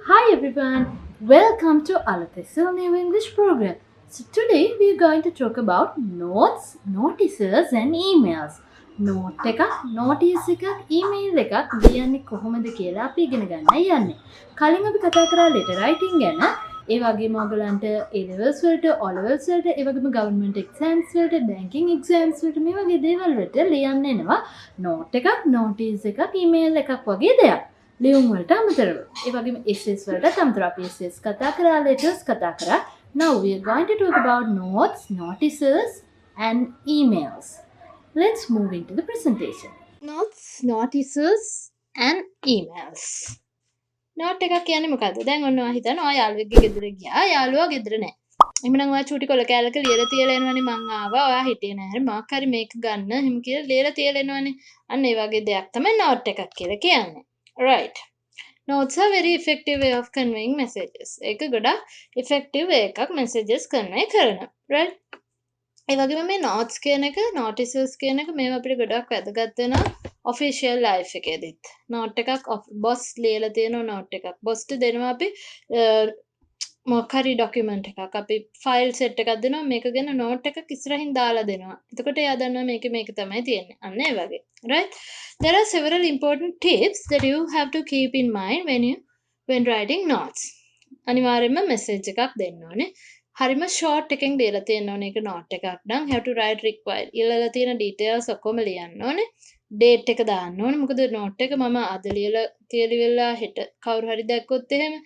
Hi everyone, welcome to Alathisil New English program. So today we are going to talk about notes, notices and emails. Note එකක්, notice එකක්, email එකක් ලියන්නේ කොහොමද කියලා අපි ඉගෙන ගන්න යන්නේ. කලින් අපි කතා කරා letter writing ගැන. ඒ වගේම ඔයගලන්ට A levels වලට, O levels වලට, ඒ වගේම government exams වලට, banking exams වලට මේ වගේ දේවල් වලට ලියන්න එනවා. note එකක්, notice එකක්, email එකක් වගේ දෙයක්. ලියුම් වලට අමතරව. ඒ වගේම essays වලට අමතරව අපි essays කතා කරා, letters කතා කරා. Now we are going to talk about notes, notices and emails. Let's move into the presentation. Notes, notices and emails. note එකක් කියන්නේ මොකද්ද? දැන් ඔන්න ඔයා හිතනවා ඔයා යාළුවෙක්ගේ ගෙදර ගියා. යාළුවා ගෙදර නැහැ. එහෙනම් ඔයා චූටි කොල කෑල්ලක ලියලා තියලා එනවනේ මං ආවා. ඔයා හිටියේ නැහැ. මොකක් හරි මේක ගන්න. එහෙම කියලා ලියලා තියලා එනවනේ. අන්න ඒ වගේ දෙයක් තමයි note එකක් කියලා කියන්නේ. Right. Notes are very effective way of conveying messages. ඒක ගොඩක් effective way එකක් messages convey කරන. Right? ඒ වගේම මේ notes කියන එක, notices කියන එක මේවා අපිට ගොඩක් වැදගත් වෙනවා official life එකේදීත්. note එකක් boss ලියලා තියෙන note එකක්. bossට දෙනවා අපි මොකක් හරි document එකක්. අපි file set එකක් දෙනවා මේක ගැන note එකක් ඉස්සරහින් දාලා දෙනවා. එතකොට එයා දන්නවා මේක තමයි තියෙන්නේ. අන්න ඒ වගේ. Right? There are several important tips that you have to keep in mind when writing notes. අනිවාර්යයෙන්ම message එකක් දෙන්න ඕනේ. හරිම short එකෙන් දීලා තියෙන්න ඕනේ ඒක note එකක් නම් have to write required. ඊළඟ තියෙන details ඔක්කොම ලියන්න ඕනේ. date එක දාන්න ඕනේ. මොකද note එක මම අද ලියලා හෙට කවුරු හරි දැක්කොත් එහෙම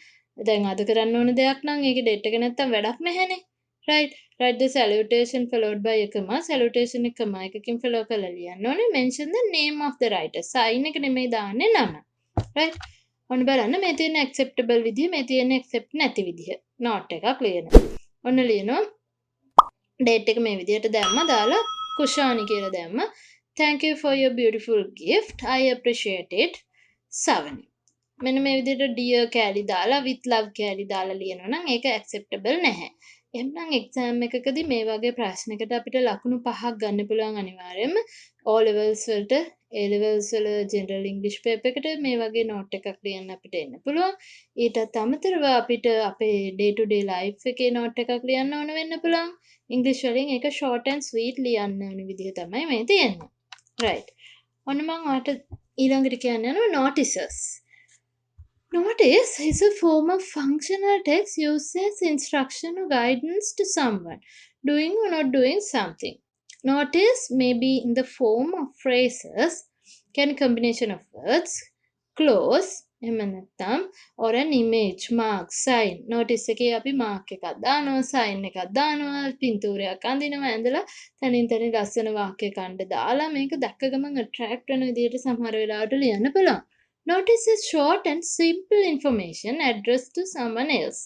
දැන් අද කරන්න ඕන දෙයක් නම් ඒකේ date එක නැත්තම් වැඩක් නැහැනේ. Right? Write the salutation followed by a comma. Salutation එක comma එකකින් follow කරලා ලියන්න ඕනේ. Mention the name of the writer. sign එක නෙමෙයි දාන්නේ නම. Right? ඔන්න බලන්න මේ තියෙන acceptable විදිය මේ තියෙන accept නැති විදිය. note එකක් ලියන. ඔන්න ලියනවා. date එක මේ විදියට දැම්මා දාලා කුෂානි කියලා දැම්මා. Thank you for your beautiful gift. I appreciate it. Savani. මෙන්න මේ විදිහට dear කෑලි දාලා with love කෑලි දාලා ලියනවා නම් ඒක acceptable නැහැ. එහෙනම් exam එකකදී මේ වගේ ප්‍රශ්නයකට අපිට ලකුණු 5ක් ගන්න පුළුවන් අනිවාර්යයෙන්ම O levels වලට A levels වල general English paper එකට මේ වගේ note එකක් ලියන්න අපිට එන්න පුළුවන්. ඊටත් අමතරව අපිට අපේ day to day life එකේ note එකක් ලියන්න ඕන වෙන්න පුළුවන්. English වලින් ඒක short and sweet ලියන්න ඕන විදිහ තමයි මේ තියෙන්නේ. Right. ඔන්න මම ඔයාලට ඊළඟට කියන්න යනවා notices. Notice is a form of functional text used as instruction or guidance to someone doing or not doing something. Notice may be in the form of phrases, can combination of words, clause, or an image, mark, sign. Notice එකේ අපි mark එකක් දානවා, sign එකක් දානවා, පින්තූරයක් අඳිනවා, ඇඳලා තනින් තනින් ලස්සන වාක්‍යයක් අඬ දාලා මේක දැක්ක ගමන් attract වෙන විදිහට සමහර වෙලාවට ලියන්න පුළුවන්. Notice is short and simple information addressed to someone else.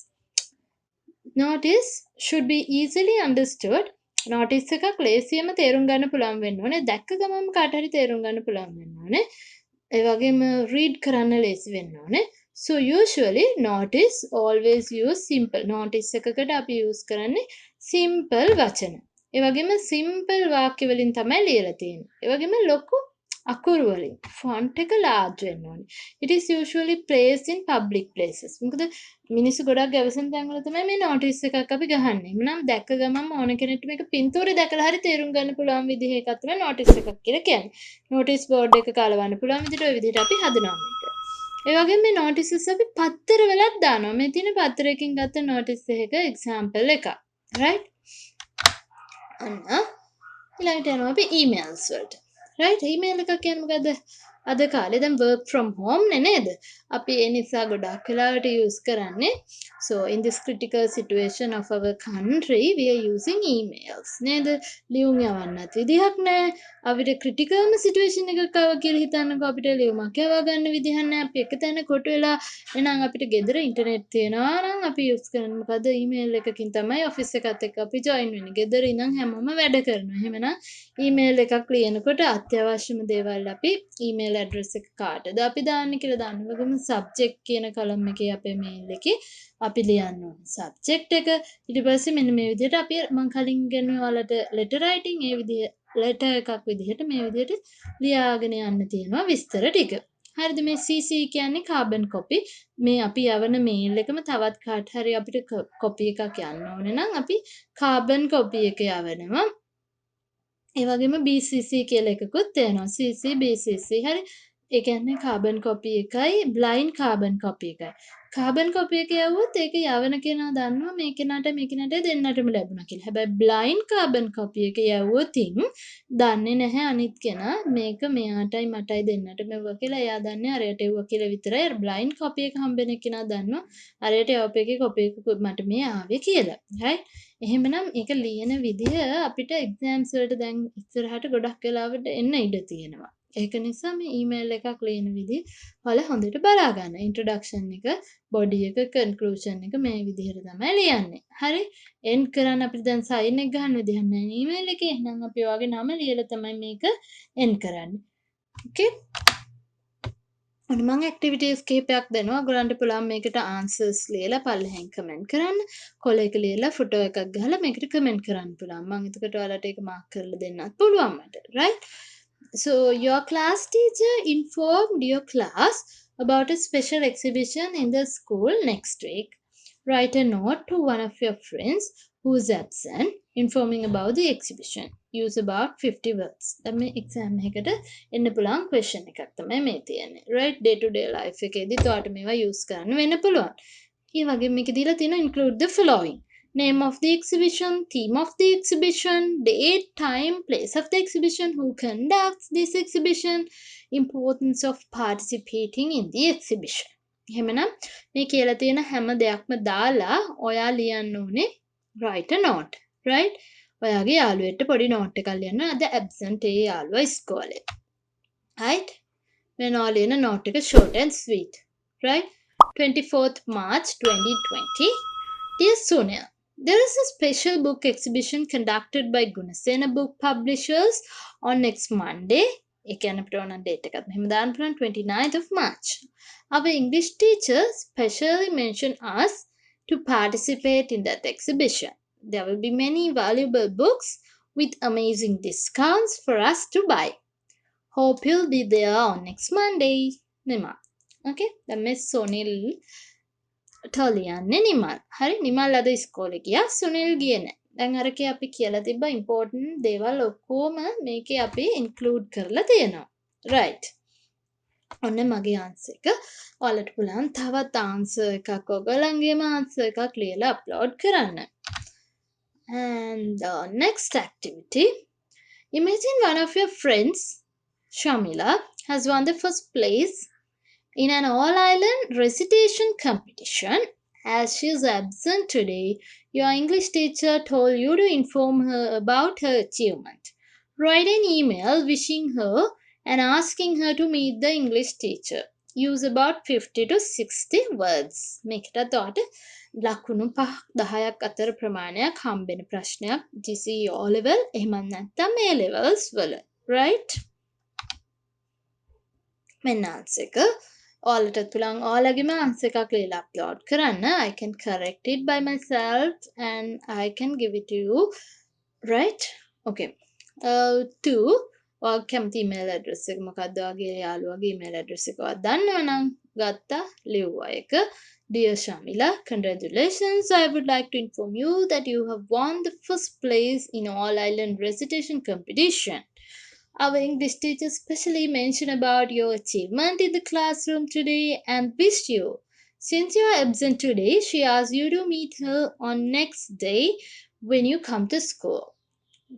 Notice should be easily understood. Notice එකක් ලේසියෙන්ම තේරුම් ගන්න පුළුවන් වෙන්න ඕනේ. දැක්ක ගමන්ම කාට හරි තේරුම් ගන්න පුළුවන් වෙන්න ඕනේ. ඒ වගේම read කරන්න ලේසි වෙන්න ඕනේ. So usually notice always use simple. Notice එකකට අපි use කරන්නේ simple වචන. ඒ වගේම simple වාක්‍ය වලින් තමයි ලියලා තියෙන්නේ. ඒ වගේම ලොකු අකුරු වලින් font එක large වෙන්න ඕනේ. It is usually placed in public places. මොකද මිනිස්සු ගොඩක් ගැවසෙන තැන් වල තමයි මේ notice එකක් අපි ගහන්නේ. එහෙනම් දැක්ක ගමන්ම ඕන කෙනෙක්ට මේක පින්තූරේ දැකලා හරි තේරුම් ගන්න පුළුවන් විදිහ එකක් තමයි notice එකක් කියලා කියන්නේ. notice board එක කලවන්න පුළුවන් විදිහට ওই විදිහට අපි හදනවා මේක. ඒ වගේම මේ notices අපි පත්තර වලත් දානවා. මේ තියෙන පත්තරයකින් ගත්ත notice එකක example එකක්. right? අන්න ඊළඟට යනවා අපි emails වලට. right? email එකක් කියන්නේ මොකද්ද? අද කාලේ දැන් work from home නේද? අපි ඒ නිසා ගොඩක් වෙලාවට use කරන්නේ. So in this critical situation of our country we are using emails. නේද? ලියුම් යවන්නත් විදිහක් නැහැ. අපිට critical situation එකක් ආවා කියලා හිතන්නකෝ අපිට ලියුමක් යවා ගන්න විදිහක් නැහැ. අපි එක තැන කොට වෙලා එහෙනම් අපිට ගෙදර ඉන්ටර්නෙට් තියෙනවා නම් අපි use කරන්නේ මොකද්ද? email එකකින් තමයි office එකත් එක්ක අපි join වෙන්නේ. ගෙදර ඉඳන් හැමෝම වැඩ කරනවා. එහෙමනම් email එකක් ලියනකොට අත්‍යවශ්‍යම දේවල් අපි email address එක කාටද අපි දාන්නේ කියලා දාන්න. වගේම subject කියන column එකේ අපේ mail එකේ අපි ලියන්න ඕනේ subject එක. ඊට පස්සේ මෙන්න මේ විදිහට අපි මම කලින් ඉගෙනුවේ ඔයාලට letter writing ඒ විදිහ letter එකක් විදිහට මේ විදිහට ලියාගෙන යන්න තියෙනවා විස්තර ටික. හරිද මේ CC කියන්නේ කාබන් කොපි. මේ අපි යවන මේල් එකම තවත් කාට හරි අපිට කොපි එකක් යන්න ඕනේ නම් අපි කාබන් කොපි එක යවනවා. ඒ වගේම BCC කියලා එකකුත් තියෙනවා. CC BCC හරි. ඒ කියන්නේ කාබන් කොපි එකයි බ්ලයින්ඩ් කාබන් කොපි එකයි. කාබන් කොපි එක යවුවොත් ඒක යවන කෙනා දන්නවා මේ කෙනාට දෙන්නටම ලැබුණා කියලා. හැබැයි බ්ලයින්ඩ් කාබන් කොපි එක යවුවොතින් දන්නේ නැහැ අනිත් කෙනා මේක මෙයාටයි මටයි දෙන්නටම එවුවා කියලා. එයා දන්නේ අරයට එවුවා කියලා විතරයි. අර බ්ලයින්ඩ් කොපි එක හම්බෙන කෙනා දන්නවා අරයට යවපේකේ කොපි එක මට මේ ආවේ කියලා. right? එහෙමනම් ඒක ලියන විදිහ අපිට එක්සෑම්ස් වලට දැන් ඉස්සරහට ගොඩක් වෙලාවට එන්න ඉඩ තියෙනවා. ඒක නිසා මේ ඊමේල් එකක් ලියන විදිහ ඔයාලා හොඳට බලා ගන්න. ඉන්ට්‍රොඩක්ෂන් එක, බොඩි එක, කන්ක්ලූෂන් එක මේ විදිහට තමයි ලියන්නේ. හරි? එන්ඩ් කරන්න අපිට දැන් සයින් එක ගන්න විදිහක් නැහැ ඊමේල් එකේ. එහෙනම් අපි ඔයාගේ නම ලියලා තමයි මේක එන්ඩ් කරන්නේ. okay? ඔන්න මම ඇක්ටිවිටීස් කිහිපයක් දෙනවා. ඔයගොල්ලන්ට පුළුවන් මේකට ආන්සර්ස් ලියලා පල්ලෙහෙන් කමෙන්ට් කරන්න. කොළ එක ලියලා ෆොටෝ එකක් ගහලා මේකට කමෙන්ට් කරන්න පුළුවන්. මම එතකොට ඔයාලට ඒක මාක් කරලා දෙන්නත් පුළුවන් මට. right? So your class teacher informed your class about a special exhibition in the school next week. Write a note to one of your friends who is absent informing about the exhibition. Use about 50 words. දැන් මේ exam එකකට එන්න පුළුවන් question එකක් තමයි මේ තියෙන්නේ. right? day to day life එකේදී ඔයාලට මේවා use කරන්න වෙන්න පුළුවන්. ඒ වගේම මේක දීලා තියෙනවා include the following. Name of the exhibition, theme of the exhibition, date, time, place of the exhibition, who conducts this exhibition, importance of participating in the exhibition. එහෙමනම් මේ කියලා තියෙන හැම දෙයක්ම දාලා ඔයා ලියන්න ඕනේ write a note. right? ඔයාගේ යාළුවෙක්ට පොඩි note එකක් ලියන්න. අද absent ඒ යාළුවා ඉස්කෝලේ. right? වෙන ඔයා ලියන note එක short and sweet. right? 24th March 2020. Dear Sonia, there is a special book exhibition conducted by Gunasena Book Publishers on next Monday. ඒ කියන්නේ අපිට ඕන date එකක් මෙහෙම දාන්න පුළුවන් 29th of March. Our English teacher specially mentioned us to participate in that exhibition. There will be many valuable books with amazing discounts for us to buy. Hope you'll be there on next Monday. Nima. Okay? The Miss Sonil ලියන්නේ නිමල්. හරි නිමල් අද ඉස්කෝලේ ගියා. සුනිල් ගියේ නැහැ. දැන් අරකේ අපි කියලා තිබ්බා ඉම්පෝටන්ට් දේවල් ඔක්කොම මේකේ අපි ඉන්ක්ලූඩ් කරලා තියෙනවා. right. ඔන්න මගේ ආන්සර් එක. ඔයාලට පුළුවන් තවත් ආන්සර් එකක් ඔයගලන්ගේම ආන්සර් එකක් ලියලා අප්ලෝඩ් කරන්න. and the next activity. Imagine one of your friends, Shamila, has won the first place in an all-island recitation competition. As she is absent today, your English teacher told you to inform her about her achievement. Write an email wishing her and asking her to meet the English teacher. Use about 50 to 60 words. මේකට තවට ලකුණු 5-10ක් අතර ප්‍රමාණයක් හම්බෙන ප්‍රශ්නයක් GCE O level එහෙම නැත්නම් A levels වල. right? මෙන්න ආන්සර් එක. ඔයාලට පුළුවන් ඔයාලගේම ආන්සර් එකක් ලියලා අප්ලෝඩ් කරන්න. I can correct it by myself and I can give it to you. right? okay. to ඔයාගේ කැමති email address එක මොකක්ද? ඔයාගේ යාළුවාගේ email address එක ඔයා දන්නවනම් ගත්තා ලිව්වා එක. Dear Shamila, congratulations. I would like to inform you that you have won the first place in all island recitation competition. Our English teacher specially mentioned about your achievement in the classroom today and wished you. Since you are absent today, she asked you to meet her on next day when you come to school.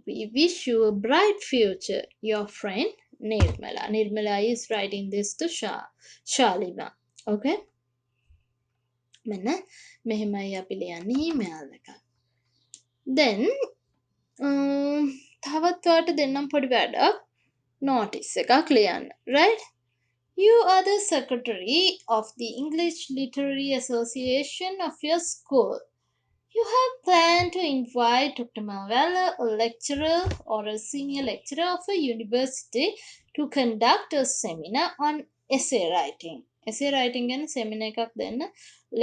We wish you a bright future. Your friend, Nirmala. Nirmala is writing this to Shalima. Okay? මෙන්න මෙහෙමයි අපි ලියන්නේ email එක. Then තවත් ඔයාලට දෙන්නම් පොඩි වැඩක්. notice එකක් ලියන්න. right? You are the secretary of the English Literary Association of your school. You have planned to invite Dr. Mavella, a lecturer or a senior lecturer of a university, to conduct a seminar on essay writing. essay writing ගැන seminar එකක් දෙන්න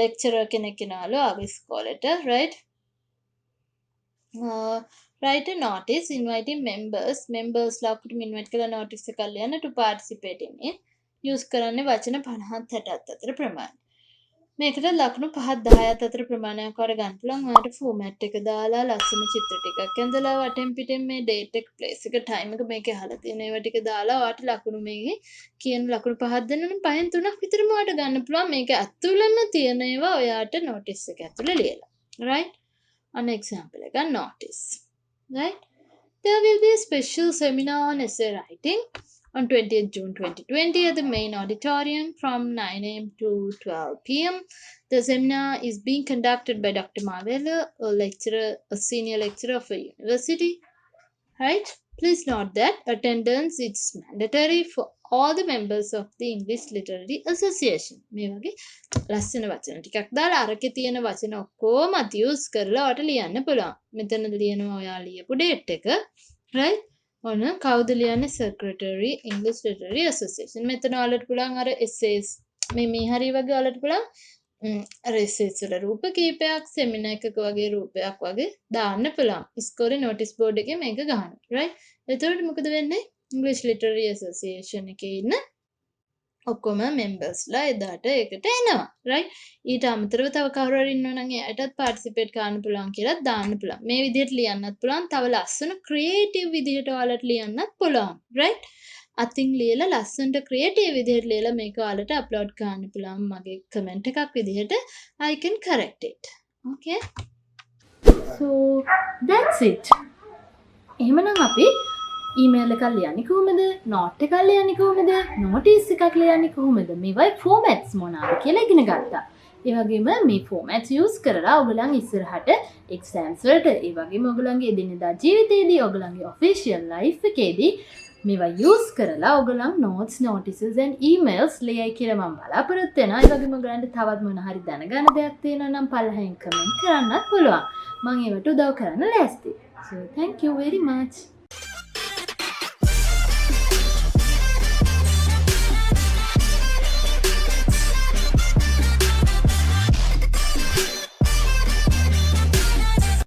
lecturer කෙනෙක් කෙනාලු ආව ඉස්කෝලේට. right? Write a notice inviting members ලා ඔක්කොටම invite කරලා notice එකක් ලියන්න to participate in it. use කරන්නේ වචන 50 60 අතර ප්‍රමාණය. මේකට ලකුණු 5 10 අතර ප්‍රමාණයක් වර ගන්න පුළුවන්. ඔයාලට ෆෝමැට් එක දාලා ලස්සන චිත්‍ර ටිකක් ඇඳලා වටෙන් පිටින් මේ ඩේට් එක ප්ලේස් එක ටයිම් එක මේකේ අහලා තියෙන ඒවා ටික දාලා ඔයාලට ලකුණු මේකේ කියන ලකුණු 5ක් දෙන්න නම් 5න් 3ක් විතරම ඔයාලට ගන්න පුළුවන්. මේක ඇතුළෙම තියෙන ඒවා ඔයාට notice එක ඇතුළේ ලියලා. right? An example එක notice. right? There will be a special seminar on essay writing on 20th June 2020 at the main auditorium from 9 a.m. to 12 p.m. The seminar is being conducted by Dr. Mavela, a senior lecturer of a university. Right? Please note that attendance is mandatory for all the members of the English Literary Association. මේ වගේ ලස්සන වචන ටිකක් දාලා අරකේ තියෙන වචන ඔක්කොම use කරලා ඔයාලට ලියන්න පුළුවන්. මෙතන ලියනවා ඔයා ලියපු date එක. right? ඔන්න කවුද ලියන්නේ? Secretary English Literary Association. මෙතන ඔයාලට පුළුවන් අර essays මේ හරිය වගේ ඔයාලට පුළුවන් අර essays වල රූප කීපයක් seminar එකක වගේ රූපයක් වගේ දාන්න පුළුවන්. ස්කෝරේ notice board එකේ මේක ගහනවා. right? එතකොට මොකද වෙන්නේ? English Literary Association එකේ ඉන්න ඔක්කොම members ලා එදාට ඒකට එනවා. right? ඊට අමතරව තව කවුරු හරි ඉන්නවා නම් එයාටත් participate කරන්න පුළුවන් කියලා දාන්න පුළුවන්. මේ විදිහට ලියන්නත් පුළුවන්. තව ලස්සන creative විදිහට ඔයාලට ලියන්නත් පුළුවන්. right? අතින් ලියලා ලස්සනට creative විදිහට ලියලා මේක ඔයාලට upload කරන්න පුළුවන්. මගේ comment එකක් විදිහට I can correct it. okay? So that's it. එහෙමනම් අපි ඊමේල් එකක් ලියන්නේ කොහොමද? නෝට් එකක් ලියන්නේ කොහොමද? නොටිස් එකක් ලියන්නේ කොහොමද? මේවයි ෆෝමැට්ස් මොනවාද කියලා ඉගෙන ගත්තා. ඒ වගේම මේ ෆෝමැට්ස් යූස් කරලා ඔයගොල්ලන් ඉස්සරහට එක්සෑම්ස් වලට ඒ වගේම ඔයගොල්ලන්ගේ එදිනෙදා ජීවිතේදී ඔයගොල්ලන්ගේ ඔෆිෂියල් ලයිෆ් එකේදී මේවා යූස් කරලා ඔයගොල්ලන් notes, notices and emails ලියයි කියලා මම බලාපොරොත්තු වෙනවා. ඒ වගේම ඔයගොල්ලන්ට තවත් මොන හරි දැනගන්න දෙයක් තියෙනවා නම් පළවෙනියෙන් කමෙන්ට් කරන්නත් පුළුවන්. මම ඒවට උදව් කරන්න ලෑස්තියි. So thank you very much.